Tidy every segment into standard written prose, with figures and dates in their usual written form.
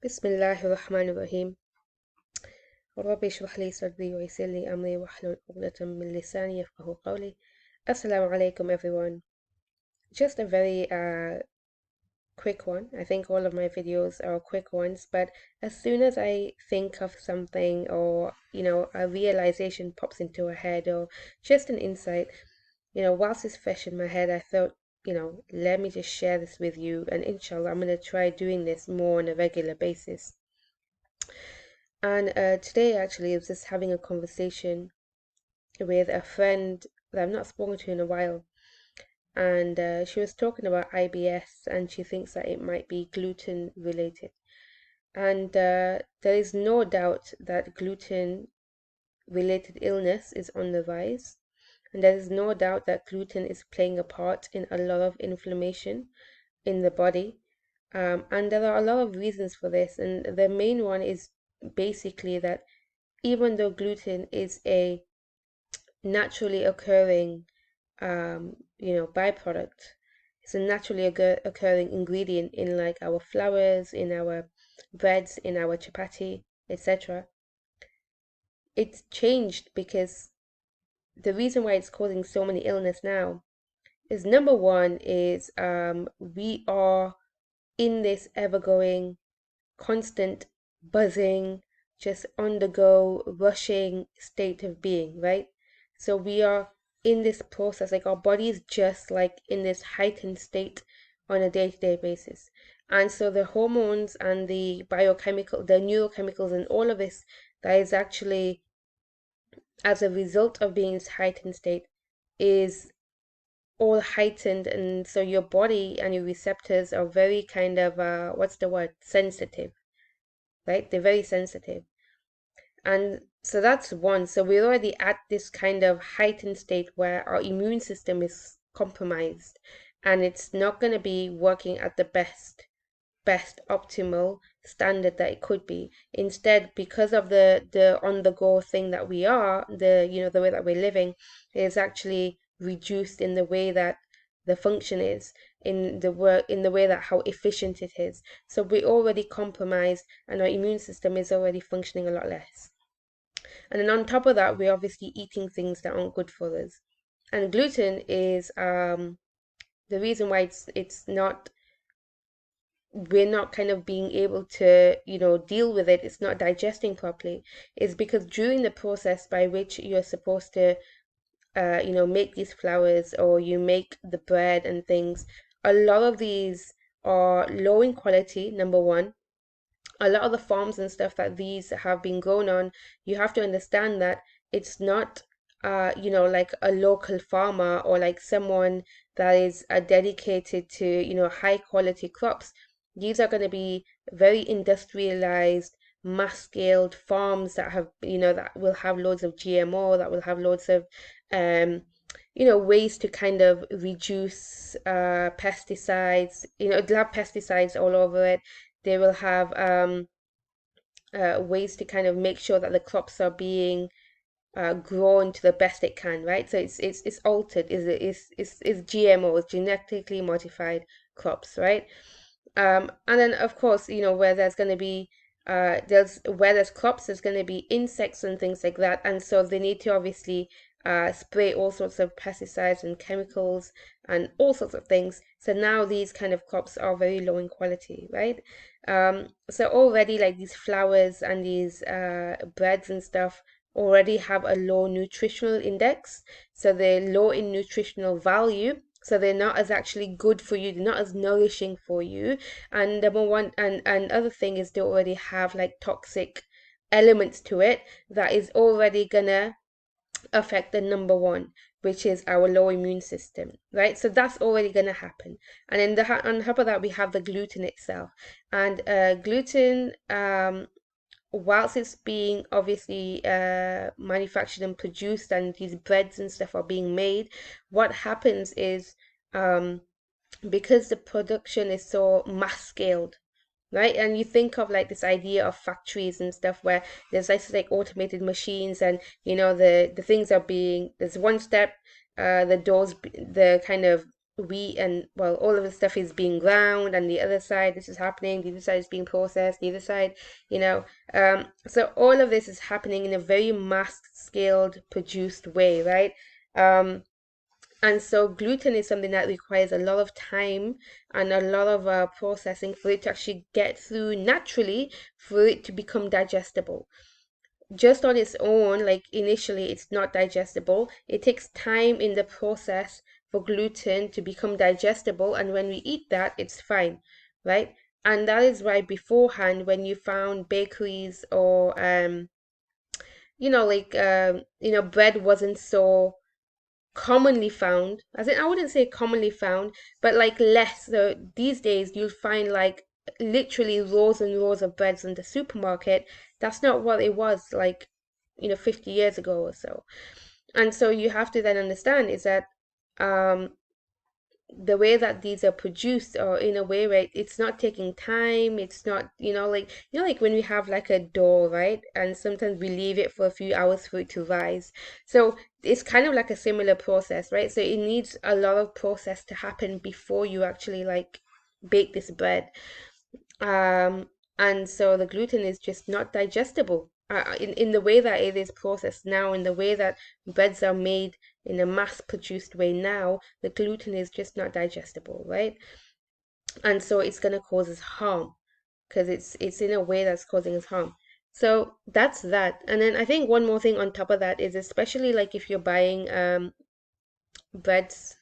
بسم الله الرحمن الرحيم. رب اشرح لي صدري ويسر لي أمري واحلل عقدة من لساني يفقهوا قولي. Assalamu alaikum everyone. Just a very quick one. I think all of my videos are quick ones, but as soon as I think of something or a realization pops into a head or just an insight, whilst it's fresh in my head, I thought, let me just share this with you, and inshallah I'm going to try doing this more on a regular basis. And today, actually, I was just having a conversation with a friend that I've not spoken to in a while. And she was talking about IBS, and she thinks that it might be gluten related. And there is no doubt that gluten related illness is on the rise. And there is no doubt that gluten is playing a part in a lot of inflammation in the body. And there are a lot of reasons for this. And the main one is basically that even though gluten is a naturally occurring byproduct, it's a naturally occurring ingredient in like our flours, in our breads, in our chapati, etc. It's changed because the reason why it's causing so many illness now is, number one is we are in this ever going constant buzzing, just on the go, rushing state of being, right? So we are in this process, like our body is just like in this heightened state on a day-to-day basis. And so the hormones and the neurochemicals and all of this that is actually as a result of being in this heightened state is all heightened, and so your body and your receptors are very kind of what's the word, sensitive, right? They're very sensitive. And so that's one. So we're already at this kind of heightened state where our immune system is compromised and it's not going to be working at the best optimal standard that it could be. Instead, because of the on the go thing that we are, the way that we're living is actually reduced in the way that the function is, in the way that how efficient it is. So we're already compromised and our immune system is already functioning a lot less. And then on top of that, we're obviously eating things that aren't good for us. And gluten is the reason why it's not, we're not kind of being able to deal with it, it's not digesting properly, is because during the process by which you're supposed to make these flours or you make the bread and things, a lot of these are low in quality, number one. A lot of the farms and stuff that these have been grown on, you have to understand that it's not like a local farmer or like someone that is dedicated to high quality crops. These are going to be very industrialized, mass scaled farms that have that will have loads of GMO, that will have loads of ways to kind of reduce pesticides. It'll have pesticides all over it. They will have ways to kind of make sure that the crops are being grown to the best it can, right? So it's altered, is GMO, it's genetically modified crops, right? And then of course, where there's going to be where there's crops, there's going to be insects and things like that, and so they need to obviously spray all sorts of pesticides and chemicals and all sorts of things. So now these kind of crops are very low in quality, right? So already like these flours and these breads and stuff already have a low nutritional index. So they're low in nutritional value. So they're not as actually good for you. They're not as nourishing for you. And number one, and other thing is they already have like toxic elements to it that is already gonna affect the number one, which is our low immune system, right? So that's already going to happen. And then on top of that, we have the gluten itself. And gluten, whilst it's being obviously manufactured and produced, and these breads and stuff are being made, what happens is because the production is so mass scaled, right? And you think of like this idea of factories and stuff where there's like automated machines, and the things are being, there's one step, the doors, the kind of wheat and, well, all of the stuff is being ground, and the other side this is happening, the other side is being processed, the other side, you know. So all of this is happening in a very mass scaled produced way, right? Um, and so gluten is something that requires a lot of time and a lot of processing for it to actually get through naturally, for it to become digestible. Just on its own, like initially, it's not digestible. It takes time in the process for gluten to become digestible, and when we eat that, it's fine, right? And that is why beforehand, when you found bakeries or bread wasn't so commonly found. As in, I wouldn't say commonly found, but like less. So these days you'll find like literally rows and rows of breads in the supermarket. That's not what it was like, 50 years ago or so. And so you have to then understand is that um the way that these are produced, or in a way where it's not taking time, it's not, like when we have like a dough, right? And sometimes we leave it for a few hours for it to rise. So it's kind of like a similar process, right? So it needs a lot of process to happen before you actually like bake this bread. um, and so the gluten is just not digestible in the way that it is processed now, in the way that breads are made in a mass produced way now, the gluten is just not digestible, right? And so it's going to cause us harm because it's in a way that's causing us harm. So that's that. And then I think one more thing on top of that is, especially like if you're buying breads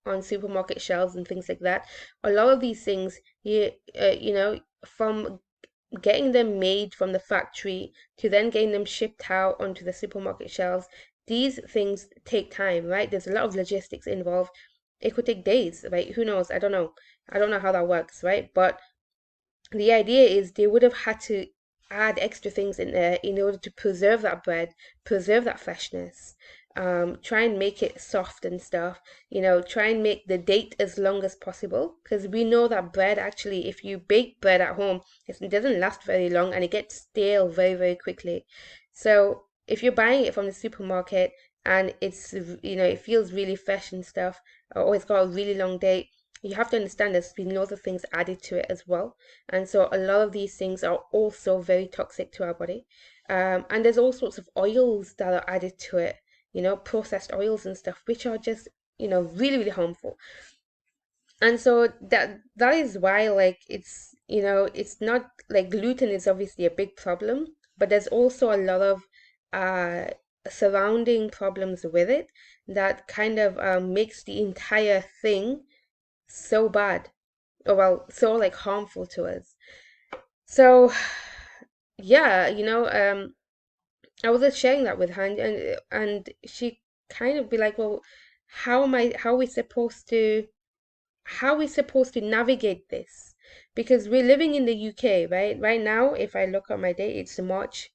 on supermarket shelves and things like that, a lot of these things, from getting them made from the factory to then getting them shipped out onto the supermarket shelves, these things take time, right? There's a lot of logistics involved. It could take days, right? Who knows? I don't know. I don't know how that works, right? But the idea is they would have had to add extra things in there in order to preserve that bread, preserve that freshness, try and make it soft and stuff, try and make the date as long as possible. Because we know that bread actually, if you bake bread at home, it doesn't last very long and it gets stale very, very quickly. So if you're buying it from the supermarket and it feels really fresh and stuff, or it's got a really long date, you have to understand there's been lots of things added to it as well. And so a lot of these things are also very toxic to our body. And there's all sorts of oils that are added to it, processed oils and stuff, which are just, really, really harmful. And so that is why, like, it's not like gluten is obviously a big problem, but there's also a lot of uh surrounding problems with it that kind of makes the entire thing so bad, or well, so like harmful to us. So yeah, I was just sharing that with her, and she kind of be like, well, how are we supposed to navigate this? Because we're living in the UK, right? Right now, if I look at my date, it's March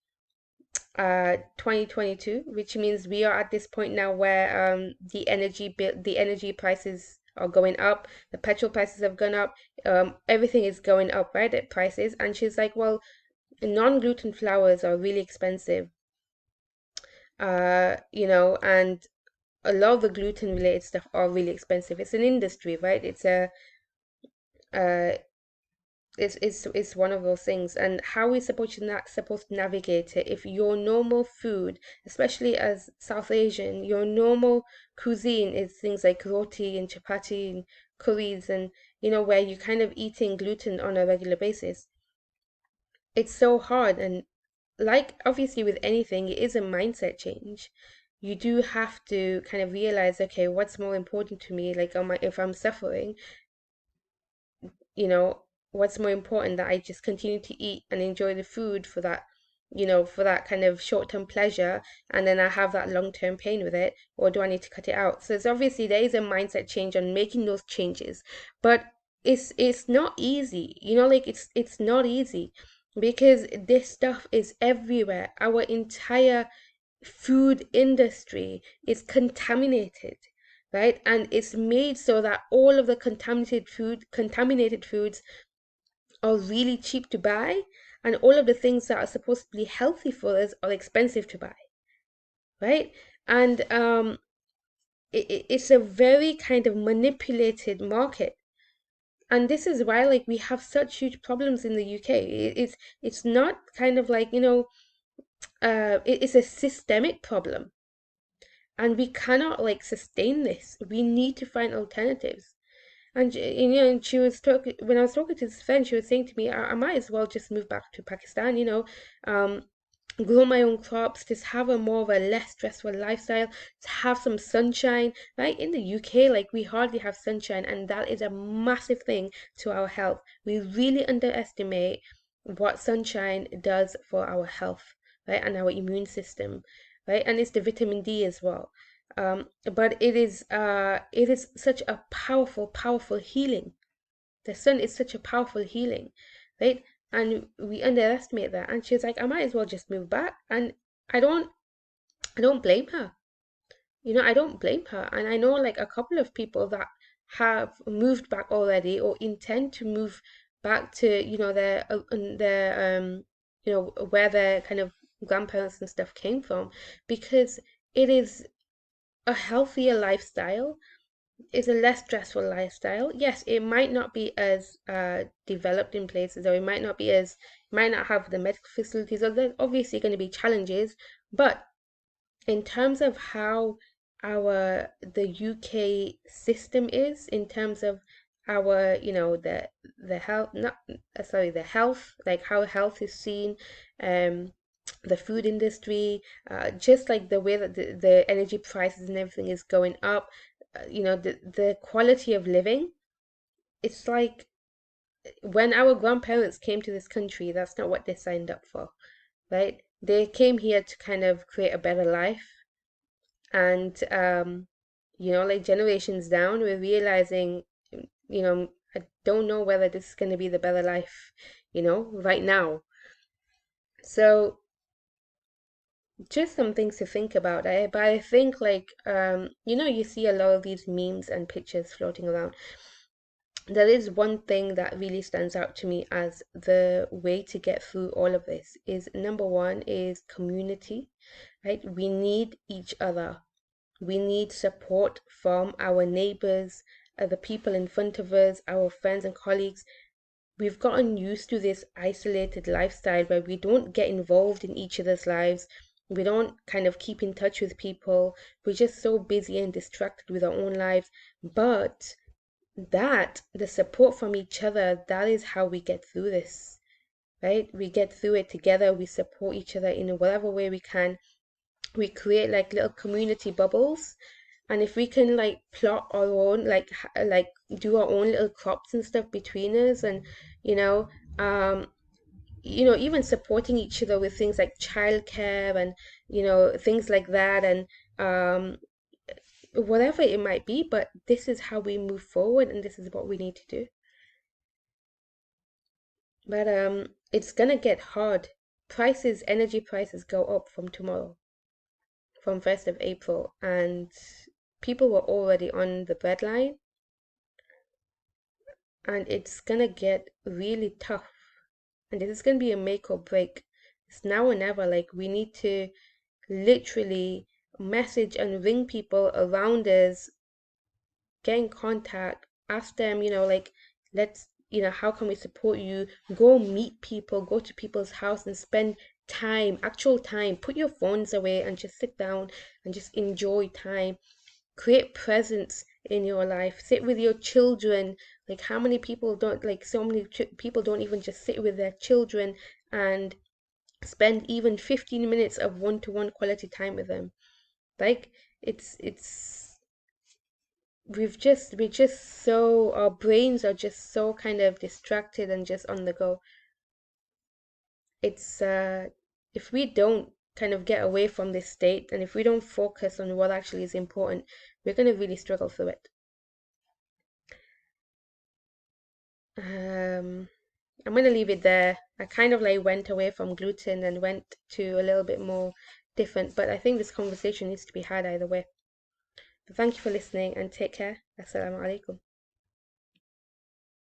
2022, which means we are at this point now where the energy prices are going up, the petrol prices have gone up, everything is going up, right, at prices. And she's like, well, non-gluten flours are really expensive, and a lot of the gluten related stuff are really expensive. It's an industry, right? Uh it's one of those things. And how we supposed to navigate it if your normal food, especially as South Asian, your normal cuisine is things like roti and chapati and curries, and where you're kind of eating gluten on a regular basis. It's so hard. And like obviously with anything, it is a mindset change. You do have to kind of realize, okay, what's more important to me? Like, if I'm suffering, you know, what's more important, that I just continue to eat and enjoy the food for that, for that kind of short-term pleasure, and then I have that long-term pain with it, or do I need to cut it out? So it's obviously there is a mindset change on making those changes, but it's not easy, like it's not easy because this stuff is everywhere. Our entire food industry is contaminated, right? And it's made so that all of the contaminated foods are really cheap to buy, and all of the things that are supposed to be healthy for us are expensive to buy, right? And it's a very kind of manipulated market. And this is why like we have such huge problems in the UK. It's not kind of like, it's a systemic problem. And we cannot like sustain this. We need to find alternatives. And and she was talking when I was talking to this friend, she was saying to me, I might as well just move back to Pakistan, grow my own crops, just have a more of a less stressful lifestyle, to have some sunshine. Right in the UK, like we hardly have sunshine, and that is a massive thing to our health. We really underestimate what sunshine does for our health, right, and our immune system, right, and it's the vitamin D as well. But it is such a powerful, powerful healing. The sun is such a powerful healing, right? And we underestimate that. And she was like, I might as well just move back. And I don't I don't blame her. I don't blame her. And I know like a couple of people that have moved back already or intend to move back to, where their kind of grandparents and stuff came from, because it is a healthier lifestyle, is a less stressful lifestyle. Yes, it might not be as developed in places, or it might not be as might not have the medical facilities, or there's obviously going to be challenges. But in terms of how the UK system is, in terms of our, the health, not sorry, the health, like how health is seen, um, the food industry, just like the way that the energy prices and everything is going up, the quality of living. It's like when our grandparents came to this country, that's not what they signed up for, right? They came here to kind of create a better life. And like generations down, we're realizing, I don't know whether this is going to be the better life, right now. So just some things to think about. But I think like you see a lot of these memes and pictures floating around. There is one thing that really stands out to me as the way to get through all of this is, number one is community, right? We need each other. We need support from our neighbors, the people in front of us, our friends and colleagues. We've gotten used to this isolated lifestyle where we don't get involved in each other's lives. We don't kind of keep in touch with people. We're just so busy and distracted with our own lives. But the support from each other, that is how we get through this, right? We get through it together. We support each other in whatever way we can. We create like little community bubbles, and if we can like plot our own, like do our own little crops and stuff between us, and you know um even supporting each other with things like childcare, and things like that, and um whatever it might be. But this is how we move forward, and this is what we need to do. But it's gonna get hard. Energy prices go up from tomorrow, from 1st of April, and people were already on the breadline, and it's gonna get really tough. And this is gonna be a make or break. It's now or never. Like, we need to literally message and ring people around us, get in contact, ask them, like, let's, how can we support you? Go meet people, go to people's house and spend time, actual time. Put your phones away and just sit down and just enjoy time. Create presence in your life. Sit with your children. Like, how many people don't, like, so many people don't even just sit with their children and spend even 15 minutes of one-to-one quality time with them. Like, it's we're just so, our brains are just so kind of distracted and just on the go. It's if we don't kind of get away from this state, and if we don't focus on what actually is important, we're going to really struggle through it. um I'm going to leave it there. I kind of like went away from gluten and went to a little bit more different, but I think this conversation needs to be had either way. But thank you for listening, and take care. Assalamu alaikum.